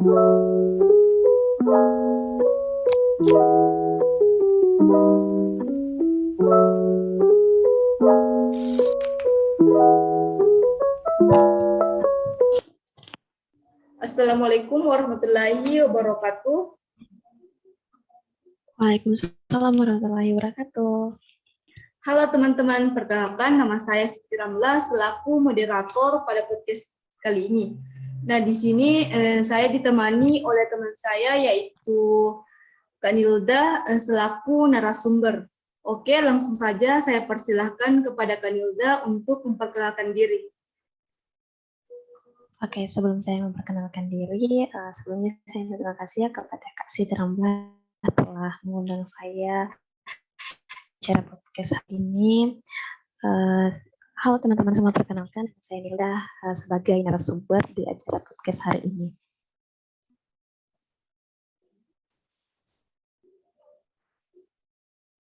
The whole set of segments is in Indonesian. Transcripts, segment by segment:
Assalamualaikum warahmatullahi wabarakatuh. Waalaikumsalam warahmatullahi wabarakatuh. Halo teman-teman, perkenalkan nama saya Siti Ramla selaku moderator pada podcast kali ini. Nah, di sini saya ditemani oleh teman saya yaitu Kak Nilda selaku narasumber. Oke, langsung saja saya persilahkan kepada Kak Nilda untuk memperkenalkan diri. Oke, sebelum saya memperkenalkan diri, sebelumnya saya terima kasih ya kepada Kak Siti Ramla telah mengundang saya acara podcast hari ini. Halo teman-teman semua, perkenalkan saya Nilda sebagai narasumber di acara podcast hari ini.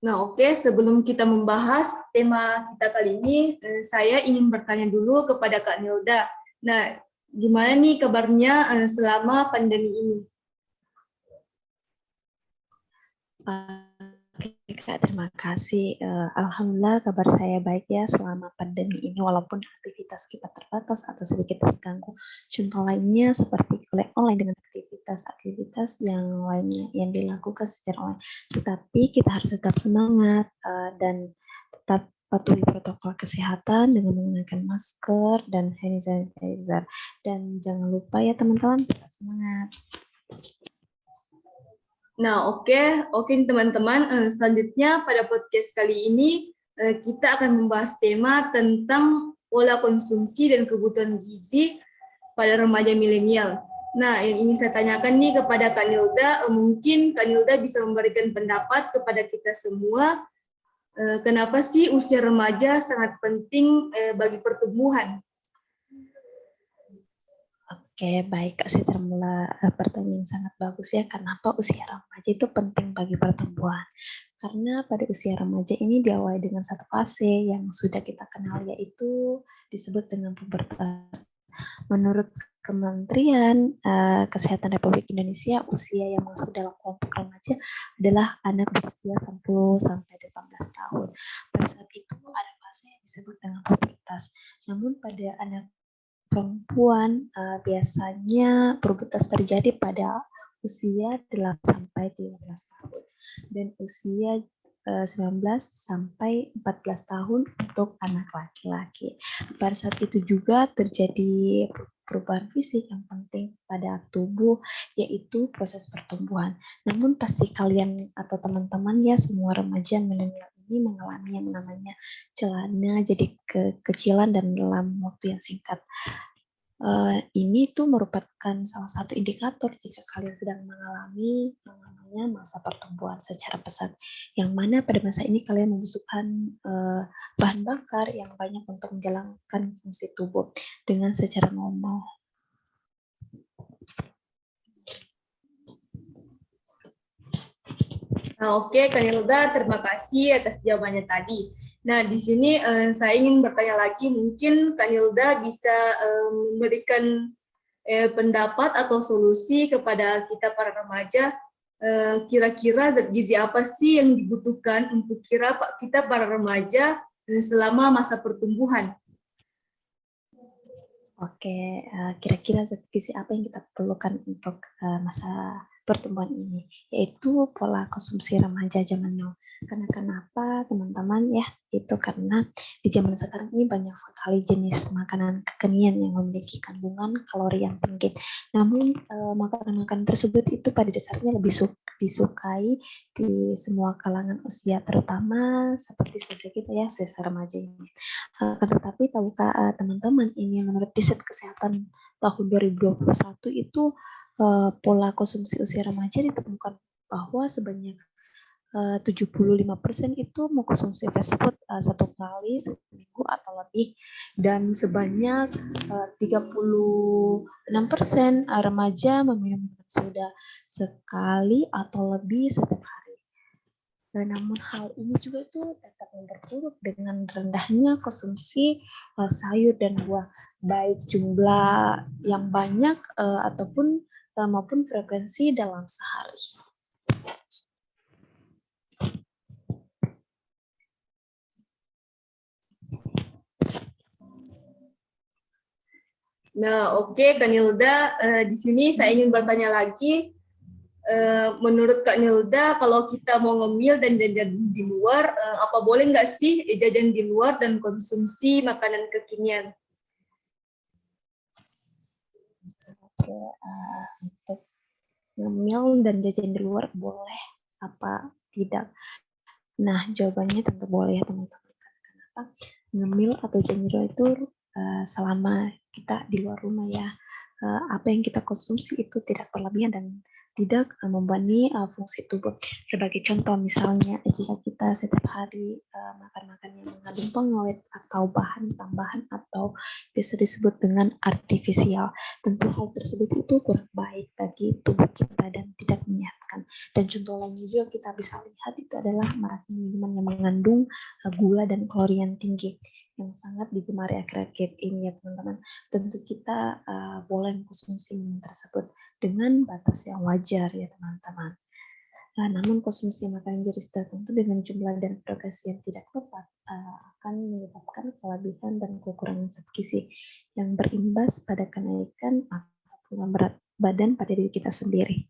Nah, oke, sebelum kita membahas tema kita kali ini, saya ingin bertanya dulu kepada Kak Nilda. Nah, gimana nih kabarnya selama pandemi ini? Oke, Kak, terima kasih. Alhamdulillah kabar saya baik ya selama pandemi ini, walaupun aktivitas kita terbatas atau sedikit terganggu. Contoh lainnya seperti kuliah online dengan aktivitas yang lainnya yang dilakukan secara online. Tetapi kita harus tetap semangat dan tetap patuhi protokol kesehatan dengan menggunakan masker dan hand sanitizer. Dan jangan lupa ya teman-teman, tetap semangat. Nah, oke teman-teman. Selanjutnya pada podcast kali ini kita akan membahas tema tentang pola konsumsi dan kebutuhan gizi pada remaja milenial. Nah, yang ingin saya tanyakan nih kepada Kak Nilda, mungkin Kak Nilda bisa memberikan pendapat kepada kita semua. Kenapa sih usia remaja sangat penting bagi pertumbuhan? Oke, baik Kak Sitermula, pertanyaan yang sangat bagus ya. Kenapa usia remaja itu penting bagi pertumbuhan? Karena pada usia remaja ini diawali dengan satu fase yang sudah kita kenal, yaitu disebut dengan pubertas. Menurut Kementerian Kesehatan Republik Indonesia, usia yang masuk dalam kelompok remaja adalah anak berusia 10 sampai 18 tahun. Pada saat itu ada fase yang disebut dengan pubertas. Namun pada anak perempuan biasanya pubertas terjadi pada usia 8 sampai 13 tahun dan usia 19 sampai 14 tahun untuk anak laki-laki. Pada saat itu juga terjadi perubahan fisik yang penting pada tubuh, yaitu proses pertumbuhan. Namun pasti kalian atau teman-teman ya, semua remaja milenial ini mengalami yang namanya celana jadi kekecilan dan dalam waktu yang singkat. Ini tuh merupakan salah satu indikator jika kalian sedang mengalami yang namanya masa pertumbuhan secara pesat, yang mana pada masa ini kalian membutuhkan bahan bakar yang banyak untuk menjalankan fungsi tubuh dengan secara normal. Nah, oke, Kak Nilda, terima kasih atas jawabannya tadi. Nah, di sini saya ingin bertanya lagi, mungkin Kak Nilda bisa memberikan pendapat atau solusi kepada kita para remaja, kira-kira zat gizi apa sih yang dibutuhkan untuk kita para remaja selama masa pertumbuhan? Oke, kira-kira zat gizi apa yang kita perlukan untuk masa pertumbuhan ini, yaitu pola konsumsi remaja zaman now. Karena kenapa teman-teman ya, itu karena di zaman sekarang ini banyak sekali jenis makanan kekinian yang memiliki kandungan kalori yang tinggi. Namun makanan-makanan tersebut itu pada dasarnya lebih disukai di semua kalangan usia, terutama seperti usia kita ya, usia remaja ini. Tetapi tahukah teman-teman ini menurut riset kesehatan tahun 2021 itu pola konsumsi usia remaja ditemukan bahwa sebanyak 75% itu mengkonsumsi fast food satu kali seminggu atau lebih, dan sebanyak 36% remaja meminum soda sekali atau lebih setiap hari. Namun hal ini juga itu dapat memperburuk dengan rendahnya konsumsi sayur dan buah, baik jumlah yang banyak ataupun maupun frekuensi dalam sehari. Nah, oke, Kak Nilda, di sini saya ingin bertanya lagi. Menurut Kak Nilda, kalau kita mau ngemil dan jajan di luar, apa boleh nggak sih jajan di luar dan konsumsi makanan kekinian? Oke, untuk ngemil dan jajan di luar boleh apa tidak? Nah, jawabannya tentu boleh ya teman-teman. Kenapa? Ngemil atau jajan di luar itu selama kita di luar rumah ya, apa yang kita konsumsi itu tidak berlebihan dan tidak membebani fungsi tubuh. Sebagai contoh misalnya jika kita setiap hari makan-makan yang mengandung pengawet atau bahan tambahan atau bisa disebut dengan artifisial, tentu hal tersebut itu kurang baik bagi tubuh kita dan tidak menyehatkan. Dan contoh lainnya juga kita bisa lihat itu adalah maraknya minuman yang mengandung gula dan kalori yang tinggi yang sangat digemari akhir-akhir ini ya teman-teman. Tentu kita boleh mengkonsumsi minuman tersebut dengan batas yang wajar ya teman-teman. Namun konsumsi makanan jenis tertentu dengan jumlah dan frekuensi yang tidak tepat akan menyebabkan kelebihan dan kekurangan zat gizi yang berimbas pada kenaikan ataupun berat badan pada diri kita sendiri.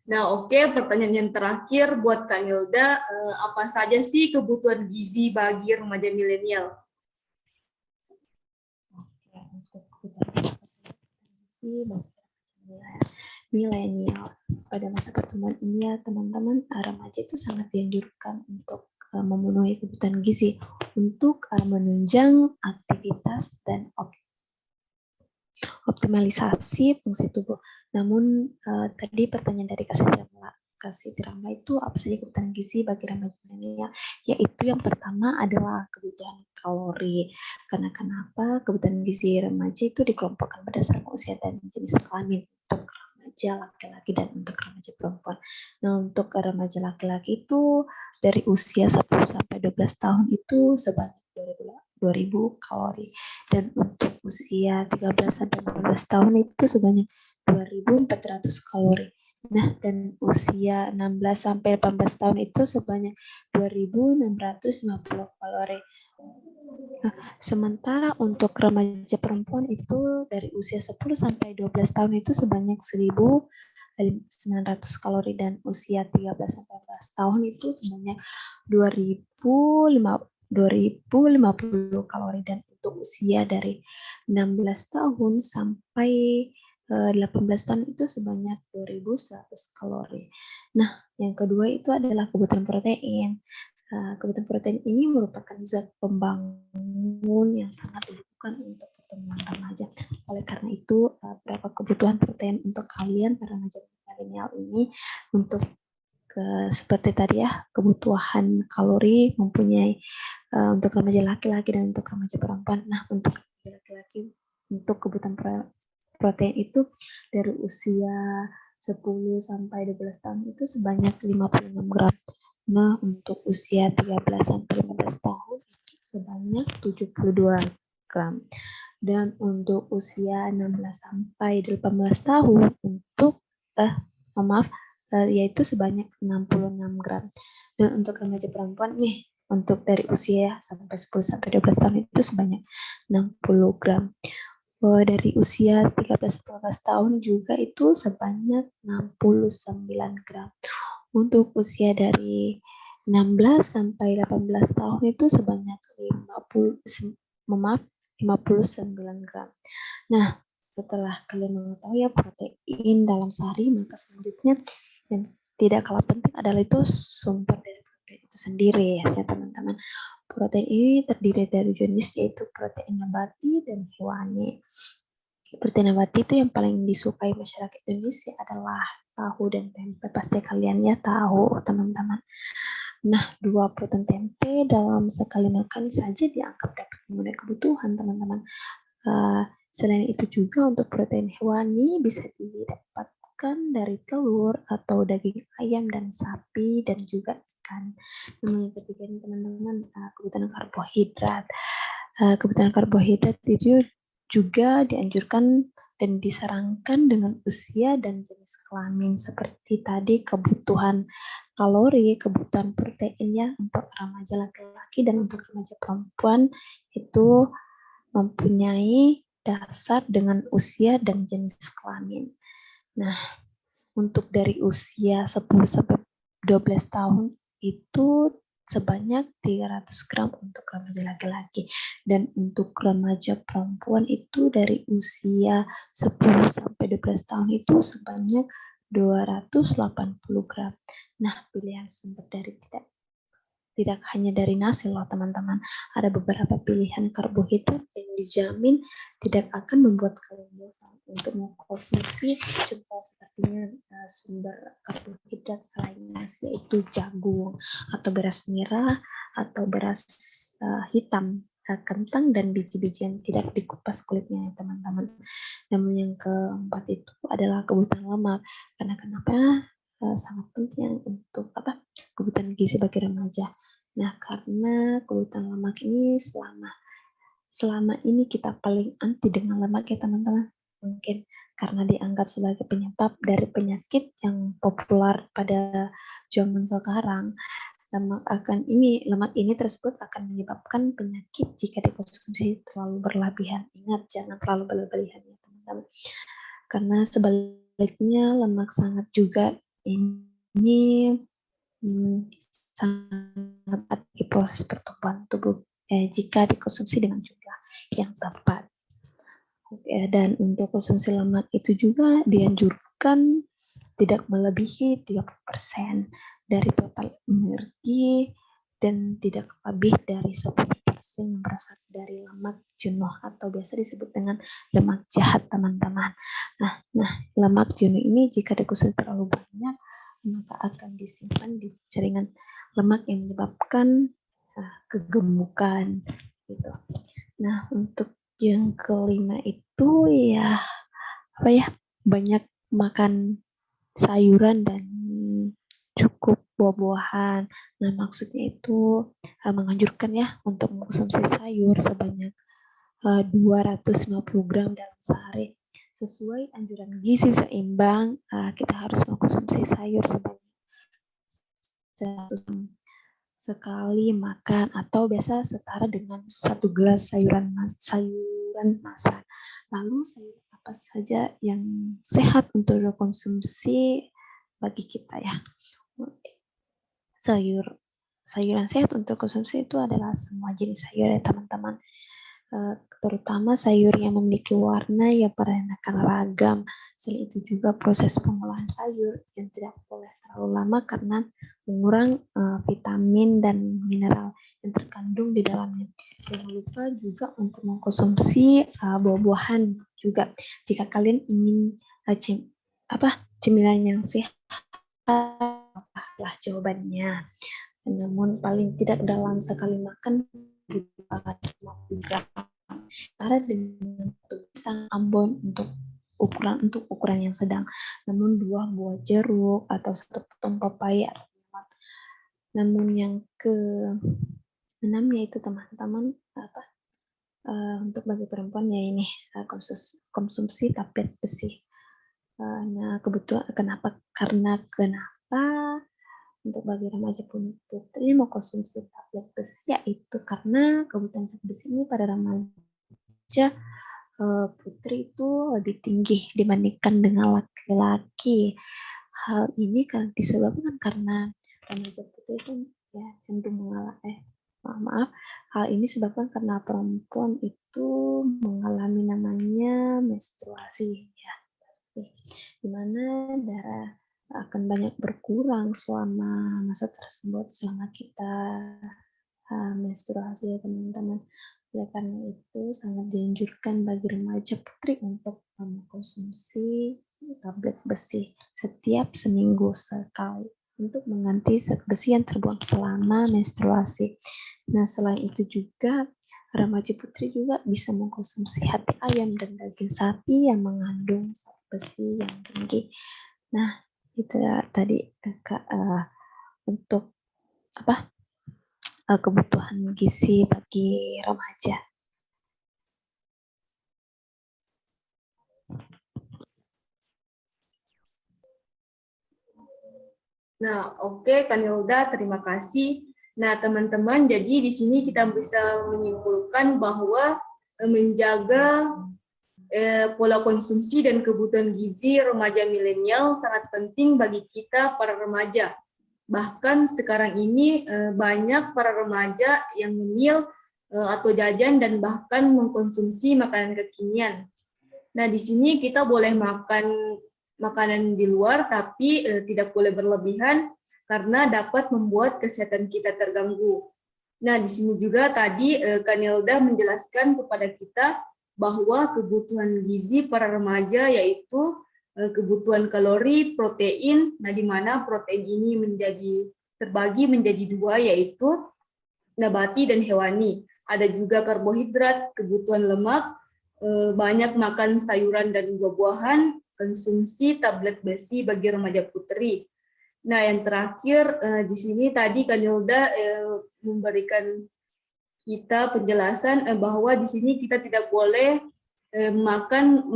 Nah, oke, pertanyaan yang terakhir buat Kak Nilda, apa saja sih kebutuhan gizi bagi remaja milenial? Oke, untuk kebutuhan gizi bagi milenial pada masa pertumbuhan ini ya teman-teman, remaja itu sangat dianjurkan untuk memenuhi kebutuhan gizi untuk menunjang aktivitas dan optimalisasi fungsi tubuh. Namun tadi pertanyaan dari Kasih Tirama itu apa saja kebutuhan gizi bagi remaja milenial? Yaitu yang pertama adalah kebutuhan kalori. Karena kenapa? Kebutuhan gizi remaja itu dikelompokkan berdasarkan usia dan jenis kelamin untuk remaja laki-laki dan untuk remaja perempuan. Nah, untuk remaja laki-laki itu dari usia 10 sampai 12 tahun itu sebanyak 2000 kalori. Dan untuk usia 13 sampai 15 tahun itu sebanyak 2400 kalori. Nah, dan usia 16 sampai 18 tahun itu sebanyak 2650 kalori. Nah, sementara untuk remaja perempuan itu dari usia 10 sampai 12 tahun itu sebanyak 1900 kalori dan usia 13 sampai 14 tahun itu sebanyak 2050 kalori dan untuk usia dari 16 tahun sampai 18 tahun itu sebanyak 2100 kalori. Nah, yang kedua itu adalah kebutuhan protein. Kebutuhan protein ini merupakan zat pembangun yang sangat dibutuhkan untuk pertumbuhan remaja. Oleh karena itu, berapa kebutuhan protein untuk kalian para remaja milenial ini untuk seperti tadi ya, kebutuhan kalori mempunyai untuk remaja laki-laki dan untuk remaja perempuan. Nah, untuk laki-laki untuk kebutuhan protein itu dari usia 10 sampai 12 tahun itu sebanyak 56 gram. Nah, untuk usia 13 sampai 15 tahun itu sebanyak 72 gram. Dan untuk usia 16 sampai 18 tahun untuk yaitu sebanyak 66 gram. Dan untuk remaja perempuan nih, untuk dari usia sampai 10 sampai 12 tahun itu sebanyak 60 gram. Dari usia 13-14 tahun juga itu sebanyak 69 gram. Untuk usia dari 16 sampai 18 tahun itu sebanyak 59 gram. Nah, setelah kalian mengetahui ya protein dalam sehari, maka selanjutnya yang tidak kalah penting adalah itu sumber dari protein itu sendiri ya teman-teman. Protein ini terdiri dari jenis yaitu protein nabati dan hewani. Protein nabati itu yang paling disukai masyarakat Indonesia adalah tahu dan tempe. Pasti kalian ya tahu teman-teman. Nah, 2 protein tempe dalam sekali makan saja dianggap dapat memenuhi kebutuhan teman-teman. Selain itu juga untuk protein hewani bisa didapatkan dari telur atau daging ayam dan sapi dan juga ikan. Yang ketiga ini teman-teman kebutuhan karbohidrat. Kebutuhan karbohidrat itu juga dianjurkan dan disarankan dengan usia dan jenis kelamin seperti tadi kebutuhan kalori, kebutuhan proteinnya untuk remaja laki-laki dan untuk remaja perempuan itu mempunyai dasar dengan usia dan jenis kelamin. Nah, untuk dari usia 10 sampai 12 tahun itu sebanyak 300 gram untuk remaja laki-laki, dan untuk remaja perempuan itu dari usia 10 sampai 12 tahun itu sebanyak 280 gram. Nah, pilihan sumber dari tidak hanya dari nasi loh teman-teman, ada beberapa pilihan karbohidrat yang dijamin tidak akan membuat kalian bosan untuk mengkonsumsi. Contoh sepertinya sumber karbohidrat selain nasi yaitu jagung atau beras merah atau beras hitam, kentang dan biji-bijian tidak dikupas kulitnya teman-teman. Namun yang keempat itu adalah kebutuhan lemak. Karena kenapa sangat penting untuk kebutuhan gizi bagi remaja. Nah, karena kebutuhan lemak ini selama ini kita paling anti dengan lemak ya teman-teman. Mungkin karena dianggap sebagai penyebab dari penyakit yang populer pada zaman sekarang. Lemak ini tersebut akan menyebabkan penyakit jika dikonsumsi terlalu berlebihan. Ingat, jangan terlalu berlebihan ya teman-teman. Karena sebaliknya lemak sangat juga ini sangat di proses pertumbuhan tubuh jika dikonsumsi dengan jumlah yang tepat. Dan untuk konsumsi lemak itu juga dianjurkan tidak melebihi 30% dari total energi dan tidak lebih dari 10% yang berasal dari lemak jenuh atau biasa disebut dengan lemak jahat teman-teman. Nah, lemak jenuh ini jika dikonsumsi terlalu banyak maka akan disimpan di jaringan lemak yang menyebabkan kegemukan gitu. Nah, untuk yang kelima itu banyak makan sayuran dan cukup buah-buahan. Nah, maksudnya itu menganjurkan ya untuk mengkonsumsi sayur sebanyak 250 gram dalam sehari. Sesuai anjuran gizi seimbang, kita harus mengkonsumsi sayur sebanyak 100 gram sekali makan atau biasa setara dengan 1 gelas sayuran masak. Lalu sayur apa saja yang sehat untuk dikonsumsi bagi kita ya? Sayuran sehat untuk konsumsi itu adalah semua jenis sayur ya teman-teman. Terutama sayur yang memiliki warna yang beraneka ragam. Selain itu juga proses pengolahan sayur yang tidak boleh terlalu lama karena mengurang vitamin dan mineral yang terkandung di dalamnya. Jangan lupa juga untuk mengkonsumsi buah-buahan juga. Jika kalian ingin cemilan yang sehat, lah jawabannya. Namun paling tidak dalam sekali makan 50 gram. Karena dengan pisang Ambon untuk ukuran yang sedang. Namun 2 buah jeruk atau 1 potong pepaya. Namun yang ke-6 yaitu teman-teman untuk bagi perempuan ya ini konsumsi tablet besi. Nah, kebetulan kenapa untuk bagi remaja putri mau konsumsi tablet besi yaitu karena kebutuhan zat besi ini pada remaja putri itu lebih tinggi dibandingkan dengan laki-laki. Hal ini kan disebabkan karena remaja putri itu ya cenderung hal ini disebabkan karena perempuan itu mengalami namanya menstruasi ya, di mana darah akan banyak berkurang selama masa tersebut, selama kita menstruasi ya teman-teman. Oleh karena itu sangat dianjurkan bagi remaja putri untuk mengkonsumsi tablet besi setiap seminggu sekali untuk mengganti zat besi yang terbuang selama menstruasi. Nah, selain itu juga remaja putri juga bisa mengkonsumsi hati ayam dan daging sapi yang mengandung zat besi yang tinggi. Nah, itu ya tadi untuk kebutuhan gizi bagi remaja. Nah, oke, Kanilda, terima kasih. Nah, teman-teman, jadi di sini kita bisa menyimpulkan bahwa menjaga pola konsumsi dan kebutuhan gizi remaja milenial sangat penting bagi kita para remaja. Bahkan sekarang ini banyak para remaja yang ngemil atau jajan dan bahkan mengkonsumsi makanan kekinian. Nah, di sini kita boleh makan makanan di luar, tapi tidak boleh berlebihan karena dapat membuat kesehatan kita terganggu. Nah, di sini juga tadi Kanilda menjelaskan kepada kita bahwa kebutuhan gizi para remaja yaitu kebutuhan kalori, protein, nah di mana protein ini terbagi menjadi dua, yaitu nabati dan hewani. Ada juga karbohidrat, kebutuhan lemak, banyak makan sayuran dan buah-buahan, konsumsi tablet besi bagi remaja putri. Nah, yang terakhir di sini tadi Kanilda memberikan kita penjelasan bahwa di sini kita tidak boleh makan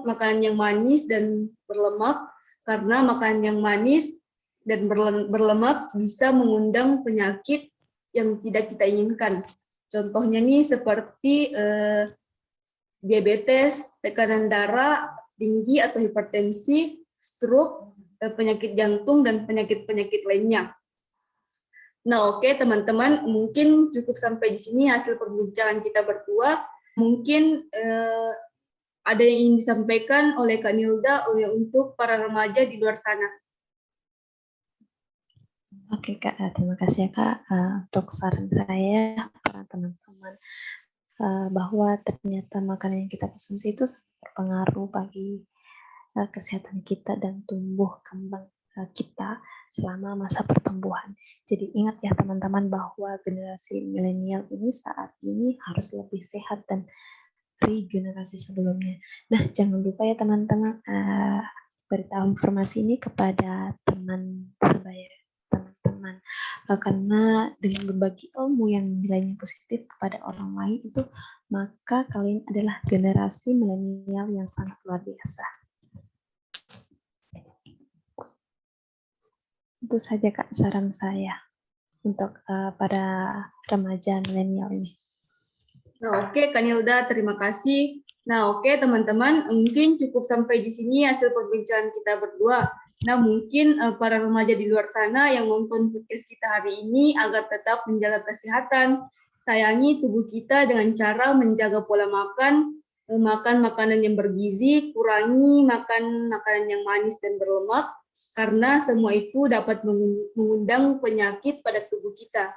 makanan yang manis dan berlemak, karena makanan yang manis dan berlemak bisa mengundang penyakit yang tidak kita inginkan. Contohnya nih seperti diabetes, tekanan darah tinggi atau hipertensi, stroke, penyakit jantung, dan penyakit-penyakit lainnya. Nah, oke, teman-teman, mungkin cukup sampai di sini hasil perbincangan kita berdua. Mungkin ada yang ingin disampaikan oleh Kak Nilda untuk para remaja di luar sana. Oke Kak, terima kasih ya Kak untuk saran saya para teman-teman bahwa ternyata makanan yang kita konsumsi itu berpengaruh bagi kesehatan kita dan tumbuh kembang kita selama masa pertumbuhan. Jadi ingat ya teman-teman bahwa generasi milenial ini saat ini harus lebih sehat dan dari generasi sebelumnya. Nah, jangan lupa ya teman-teman beritahu informasi ini kepada teman sebaya teman-teman, karena dengan berbagi ilmu yang nilainya positif kepada orang lain itu, maka kalian adalah generasi milenial yang sangat luar biasa. Itu saja Kak saran saya untuk para remaja milenial ini. Nah, oke, Kanilda, terima kasih. Nah, oke, teman-teman, mungkin cukup sampai di sini hasil perbincangan kita berdua. Nah, mungkin para remaja di luar sana yang nonton podcast kita hari ini agar tetap menjaga kesehatan, sayangi tubuh kita dengan cara menjaga pola makan, makan makanan yang bergizi, kurangi makan makanan yang manis dan berlemak, karena semua itu dapat mengundang penyakit pada tubuh kita.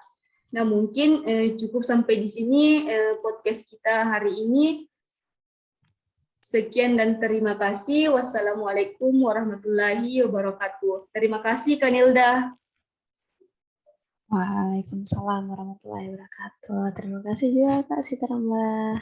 Nah, mungkin cukup sampai di sini podcast kita hari ini. Sekian dan terima kasih. Wassalamualaikum warahmatullahi wabarakatuh. Terima kasih, Kanilda. Waalaikumsalam warahmatullahi wabarakatuh. Terima kasih juga Kak Sitaramla.